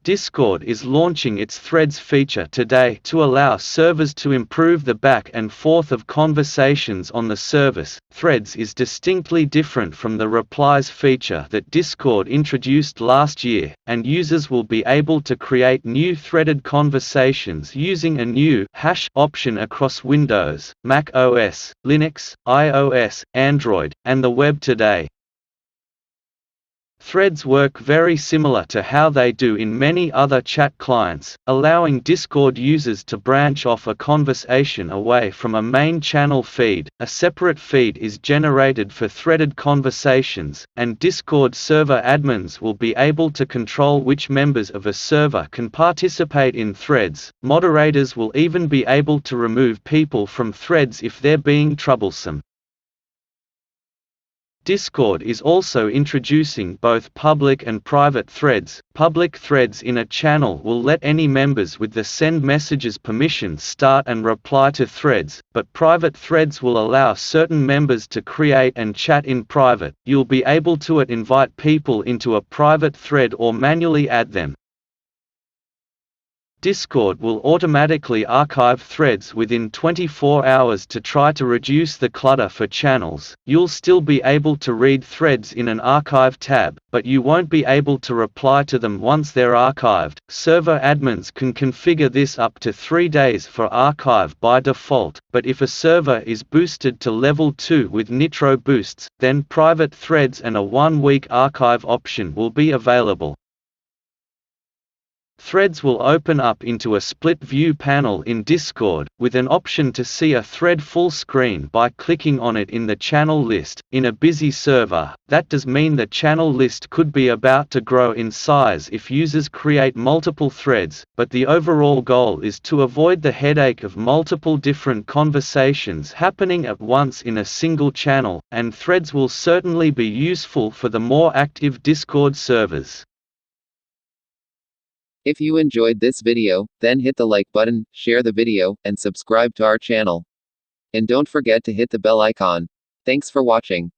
Discord is launching its Threads feature today to allow servers to improve the back and forth of conversations on the service. Threads is distinctly different from the replies feature that Discord introduced last year, and users will be able to create new threaded conversations using a new hash option across Windows, Mac OS, Linux, iOS, Android, and the web today. Threads work very similar to how they do in many other chat clients, allowing Discord users to branch off a conversation away from a main channel feed. A separate feed is generated for threaded conversations, and Discord server admins will be able to control which members of a server can participate in threads. Moderators will even be able to remove people from threads if they're being troublesome. Discord is also introducing both public and private threads. Public threads in a channel will let any members with the send messages permission start and reply to threads, but private threads will allow certain members to create and chat in private. You'll be able to invite people into a private thread or manually add them. Discord will automatically archive threads within 24 hours to try to reduce the clutter for channels. You'll still be able to read threads in an archive tab, but you won't be able to reply to them once they're archived. Server admins can configure this up to 3 days for archive by default, but if a server is boosted to level 2 with Nitro boosts, then private threads and a 1-week archive option will be available. Threads will open up into a split view panel in Discord, with an option to see a thread full screen by clicking on it in the channel list. In a busy server, that does mean the channel list could be about to grow in size if users create multiple threads, but the overall goal is to avoid the headache of multiple different conversations happening at once in a single channel, and threads will certainly be useful for the more active Discord servers. If you enjoyed this video, then hit the like button, share the video, and subscribe to our channel. And don't forget to hit the bell icon. Thanks for watching.